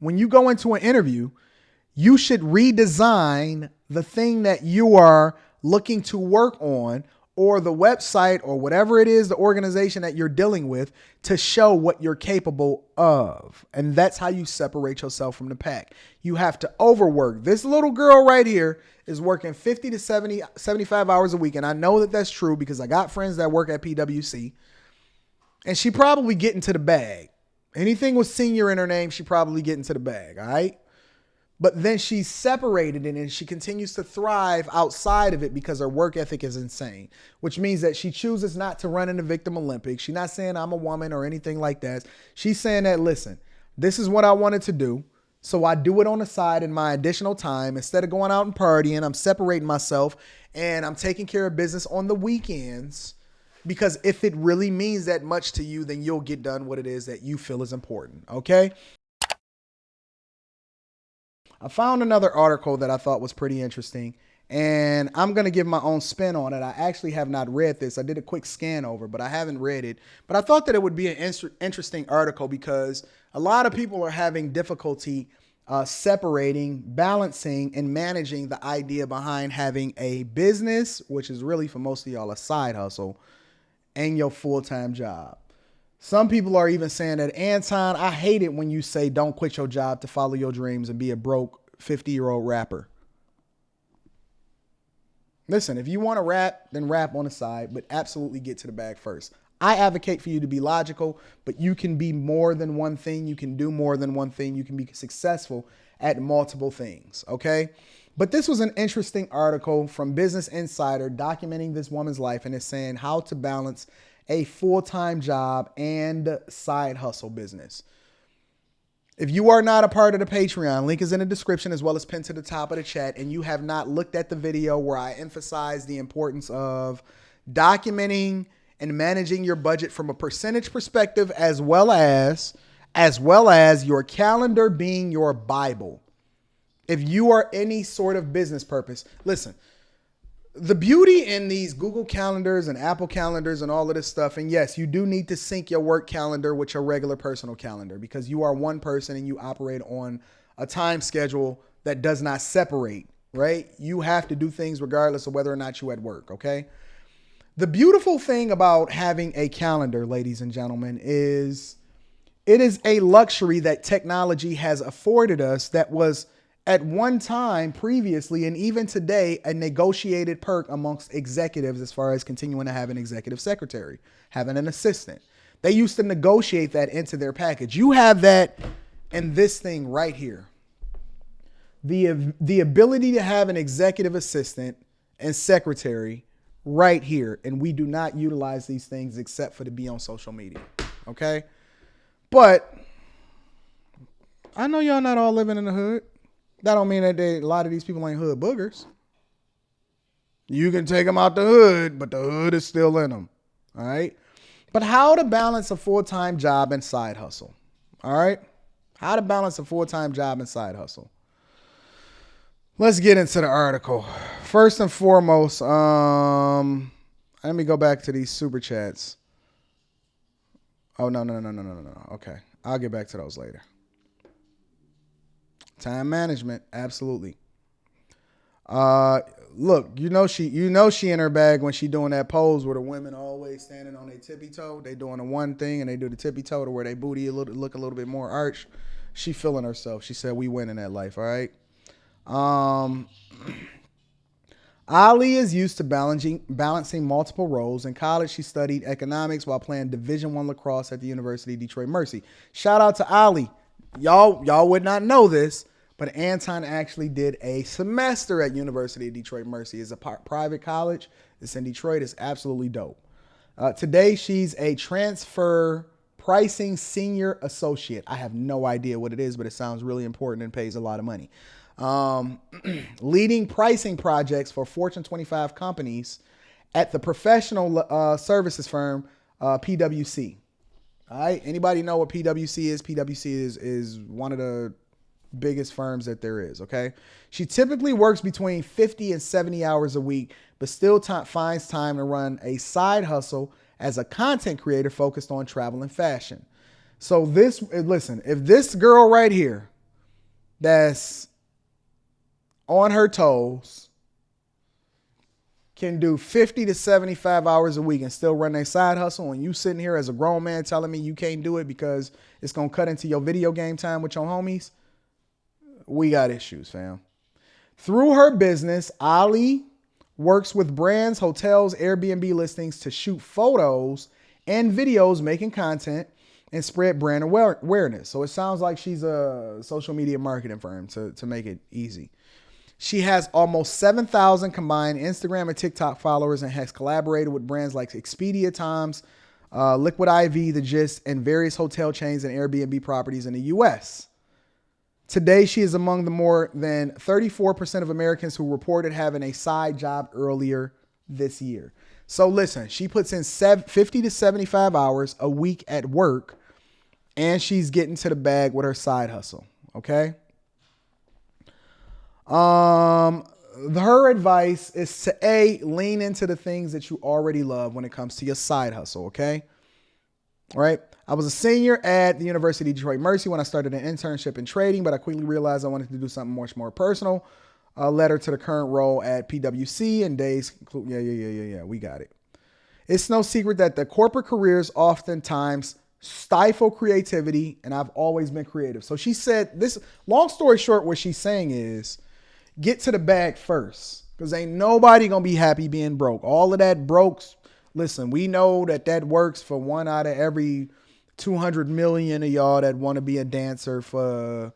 when you go into an interview, you should redesign the thing that you are looking to work on, or the website, or whatever it is, the organization that you're dealing with, to show what you're capable of. And that's how you separate yourself from the pack. You have to overwork. This little girl right here is working 50 to 70, 75 hours a week. And I know that that's true because I got friends that work at PwC, and she probably get into the bag. Anything with senior in her name, she probably get into the bag. All right. But then she's separated it and she continues to thrive outside of it because her work ethic is insane, which means that she chooses not to run in the Victim Olympics. She's not saying I'm a woman or anything like that. She's saying that, listen, this is what I wanted to do. So I do it on the side in my additional time. Instead of going out and partying, I'm separating myself and I'm taking care of business on the weekends, because if it really means that much to you, then you'll get done what it is that you feel is important. Okay. I found another article that I thought was pretty interesting, and I'm going to give my own spin on it. I actually have not read this. I did a quick scan over, but I haven't read it. But I thought that it would be an interesting article because a lot of people are having difficulty separating, balancing, and managing the idea behind having a business, which is really for most of y'all a side hustle, and your full-time job. Some people are even saying that, Anton, I hate it when you say don't quit your job to follow your dreams and be a broke 50-year-old rapper. Listen, if you want to rap, then rap on the side, but absolutely get to the bag first. I advocate for you to be logical, but you can be more than one thing. You can do more than one thing. You can be successful at multiple things, okay? But this was an interesting article from Business Insider documenting this woman's life, and it's saying how to balance a full-time job and side hustle business. If you are not a part of the Patreon, link is in the description as well as pinned to the top of the chat, and you have not looked at the video where I emphasize the importance of documenting and managing your budget from a percentage perspective, as well as your calendar being your Bible. If you are any sort of business purpose, listen, the beauty in these Google calendars and Apple calendars and all of this stuff, and yes, you do need to sync your work calendar with your regular personal calendar because you are one person and you operate on a time schedule that does not separate, right? You have to do things regardless of whether or not you're at work, okay? The beautiful thing about having a calendar, ladies and gentlemen, is it is a luxury that technology has afforded us that was at one time previously, and even today, a negotiated perk amongst executives as far as continuing to have an executive secretary, having an assistant. They used to negotiate that into their package. You have that in this thing right here. The ability to have an executive assistant and secretary right here. And we do not utilize these things except for to be on social media. Okay. But I know y'all not all living in the hood. That don't mean that a lot of these people ain't hood boogers. You can take them out the hood, but the hood is still in them. All right. But how to balance a full-time job and side hustle. All right. How to balance a full-time job and side hustle. Let's get into the article. First and foremost, let me go back to these super chats. Oh, no. Okay. I'll get back to those later. Time management, absolutely. Look, you know she in her bag when she doing that pose where the women are always standing on their tippy toe. They doing the one thing and they do the tippy toe to where they booty look a little bit more arched. She feeling herself. She said we win in that life. All right. Ali is used to balancing multiple roles. In college, she studied economics while playing Division I lacrosse at the University of Detroit Mercy. Shout out to Ali. Y'all would not know this, but Anton actually did a semester at University of Detroit Mercy. It's a private college. It's in Detroit. It's absolutely dope. Today, she's a transfer pricing senior associate. I have no idea what it is, but it sounds really important and pays a lot of money. Leading pricing projects for Fortune 25 companies at the professional services firm PwC. All right. Anybody know what PwC is? PwC is one of the biggest firms that there is. Okay. She typically works between 50 and 70 hours a week, but still finds time to run a side hustle as a content creator focused on travel and fashion. So listen, if this girl right here that's on her toes can do 50 to 75 hours a week and still run their side hustle, and you sitting here as a grown man telling me you can't do it because it's going to cut into your video game time with your homies, we got issues, fam. Through her business, Ali works with brands, hotels, Airbnb listings to shoot photos and videos, making content and spread brand awareness. So it sounds like she's a social media marketing firm to make it easy. She has almost 7,000 combined Instagram and TikTok followers and has collaborated with brands like Expedia, Times, Liquid IV, The Gist, and various hotel chains and Airbnb properties in the U.S. Today, she is among the more than 34% of Americans who reported having a side job earlier this year. So listen, she puts in 50 to 75 hours a week at work, and she's getting to the bag with her side hustle, okay? Her advice is to lean into the things that you already love when it comes to your side hustle. Okay. All right. I was a senior at the University of Detroit Mercy when I started an internship in trading, but I quickly realized I wanted to do something much more personal. A letter to the current role at PwC and days. Yeah. We got it. It's no secret that the corporate careers oftentimes stifle creativity, and I've always been creative. So she said this, long story short, what she's saying is, get to the bag first, because ain't nobody going to be happy being broke. All of that brokes, listen, we know that works for 1 out of every 200 million of y'all that want to be a dancer for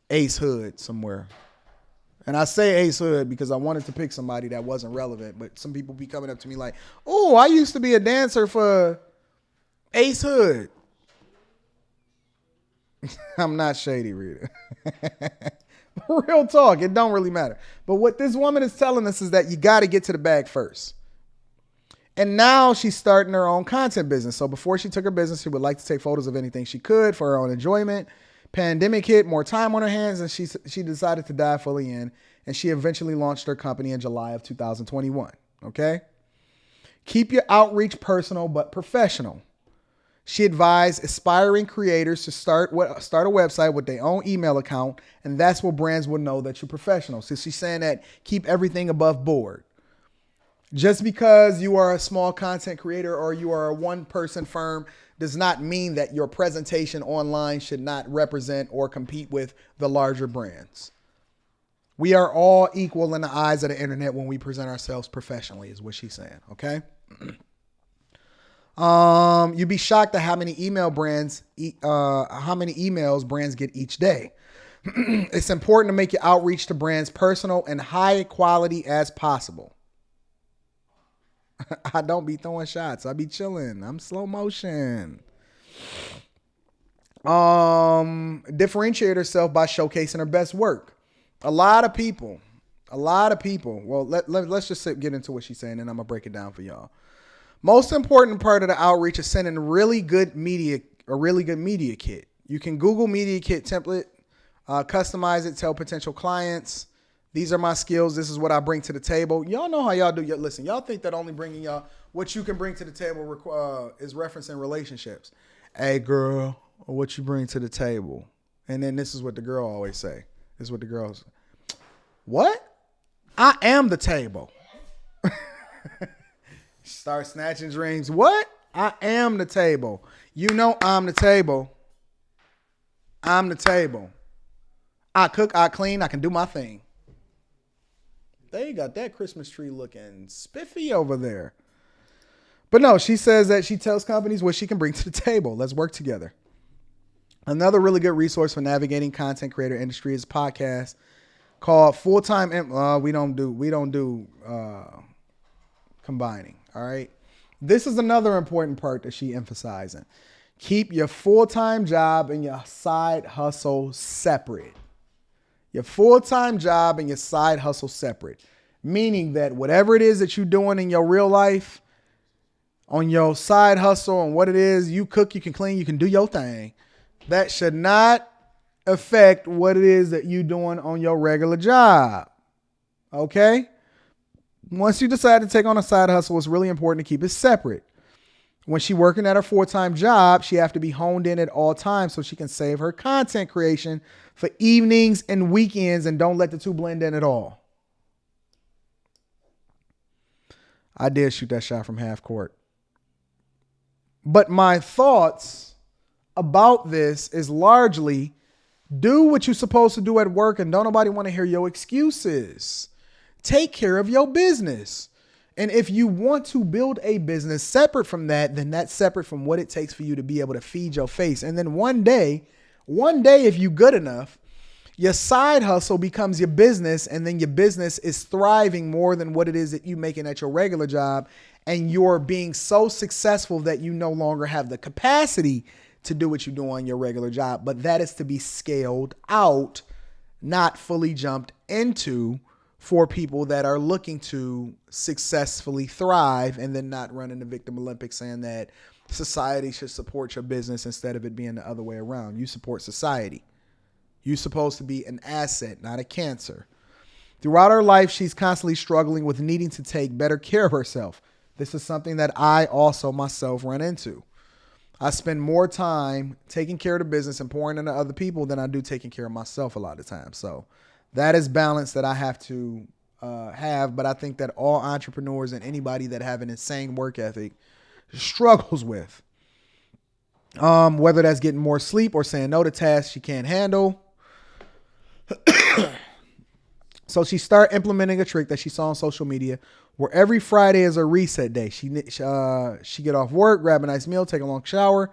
Ace Hood somewhere. And I say Ace Hood because I wanted to pick somebody that wasn't relevant, but some people be coming up to me like, oh, I used to be a dancer for Ace Hood. I'm not shady, Rita. Real talk, it don't really matter. But what this woman is telling us is that you got to get to the bag first. And now she's starting her own content business. So before she took her business, she would like to take photos of anything she could for her own enjoyment. Pandemic hit, more time on her hands, and she decided to dive fully in. And she eventually launched her company in July of 2021. Okay? Keep your outreach personal but professional. She advised aspiring creators to start a website with their own email account, and that's where brands will know that you're professional. So she's saying that keep everything above board. Just because you are a small content creator or you are a one-person firm does not mean that your presentation online should not represent or compete with the larger brands. We are all equal in the eyes of the internet when we present ourselves professionally, is what she's saying, okay? You'd be shocked at how many emails brands get each day. It's important to make your outreach to brands personal and high quality as possible. I don't be throwing shots. I be chilling. I'm slow motion. Differentiate herself by showcasing her best work. A lot of people. Well, let's just get into what she's saying, and I'm gonna break it down for y'all. Most important part of the outreach is sending a really good media kit. You can Google media kit template, customize it, tell potential clients, these are my skills. This is what I bring to the table. Y'all know how y'all do. Listen, y'all think that only bringing y'all what you can bring to the table is referencing relationships. Hey, girl, what you bring to the table? And then this is what the girl always say. This is what the girls say. What? I am the table. Start snatching dreams. What? I am the table. You know I'm the table. I'm the table. I cook, I clean, I can do my thing. They got that Christmas tree looking spiffy over there. But no, she says that she tells companies what she can bring to the table. Let's work together. Another really good resource for navigating content creator industry is a podcast called Full-Time. We don't do combining. All right. This is another important part that she emphasizing. Keep your full-time job and your side hustle separate. Your full-time job and your side hustle separate. Meaning that whatever it is that you're doing in your real life, on your side hustle and what it is, you cook, you can clean, you can do your thing. That should not affect what it is that you're doing on your regular job. Okay? Once you decide to take on a side hustle, it's really important to keep it separate. When she working at her full-time job, she have to be honed in at all times so she can save her content creation for evenings and weekends and don't let the two blend in at all. I did shoot that shot from half court. But my thoughts about this is largely do what you're supposed to do at work and don't nobody want to hear your excuses. Take care of your business. And if you want to build a business separate from that, then that's separate from what it takes for you to be able to feed your face. And then one day, if you're good enough, your side hustle becomes your business, and then your business is thriving more than what it is that you're making at your regular job. And you're being so successful that you no longer have the capacity to do what you do on your regular job. But that is to be scaled out, not fully jumped into, for people that are looking to successfully thrive and then not run in the victim Olympics saying that society should support your business instead of it being the other way around. You support society. You're supposed to be an asset, not a cancer. Throughout her life, she's constantly struggling with needing to take better care of herself. This is something that I also myself run into. I spend more time taking care of the business and pouring into other people than I do taking care of myself a lot of times. So that is balance that I have to have. But I think that all entrepreneurs and anybody that have an insane work ethic struggles with. Whether that's getting more sleep or saying no to tasks she can't handle. So she started implementing a trick that she saw on social media where every Friday is a reset day. She get off work, grab a nice meal, take a long shower,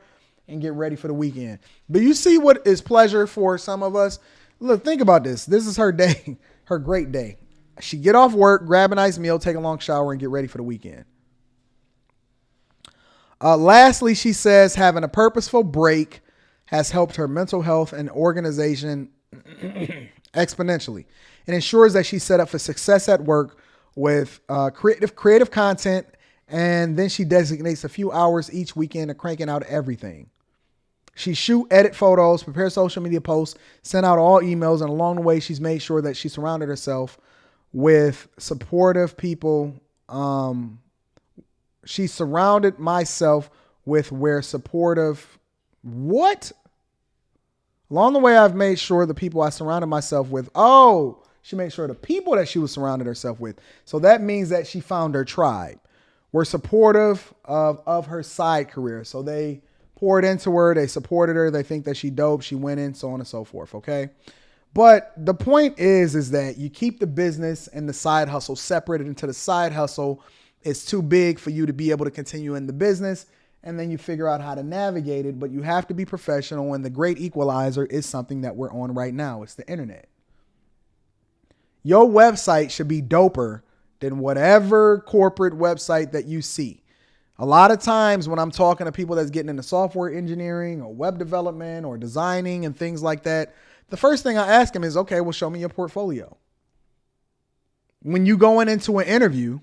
and get ready for the weekend. But you see what is pleasure for some of us? Look, think about this. This is her day, her great day. She get off work, grab a nice meal, take a long shower, and get ready for the weekend. Lastly, she says having a purposeful break has helped her mental health and organization exponentially. It ensures that she's set up for success at work with creative content, and then she designates a few hours each weekend to cranking out everything. She shoot, edit photos, prepare social media posts, send out all emails, and along the way, she's made sure that she surrounded herself with supportive people. She surrounded myself with where supportive, what? Along the way, I've made sure the people I surrounded myself with, she made sure the people that she was surrounded herself with. So that means that she found her tribe. Were supportive of her side career. So they poured into her. They supported her. They think that she dope. She went in, so on and so forth. Okay. But the point is that you keep the business and the side hustle separated until the side hustle is too big for you to be able to continue in the business. And then you figure out how to navigate it. But you have to be professional. And the great equalizer is something that we're on right now. It's the internet. Your website should be doper than whatever corporate website that you see. A lot of times when I'm talking to people that's getting into software engineering or web development or designing and things like that, the first thing I ask them is, okay, well, show me your portfolio. When you go into an interview,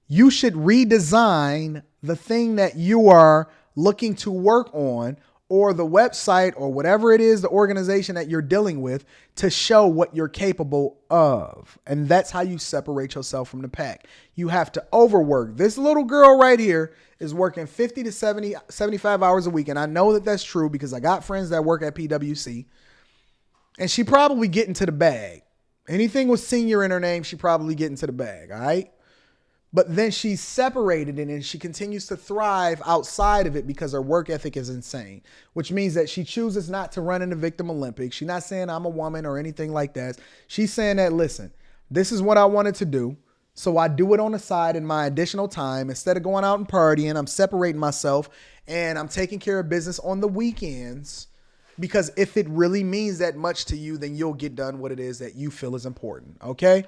you should redesign the thing that you are looking to work on, or the website or whatever it is, the organization that you're dealing with, to show what you're capable of. And that's how you separate yourself from the pack. You have to overwork. This little girl right here is working 50 to 70, 75 hours a week. And I know that that's true because I got friends that work at PwC. And she probably get into the bag. Anything with senior in her name, she probably get into the bag, all right? But then she's separated it and she continues to thrive outside of it because her work ethic is insane, which means that she chooses not to run in the Victim Olympics. She's not saying I'm a woman or anything like that. She's saying that, listen, this is what I wanted to do. So I do it on the side in my additional time. Instead of going out and partying, I'm separating myself and I'm taking care of business on the weekends. Because if it really means that much to you, then you'll get done what it is that you feel is important. Okay.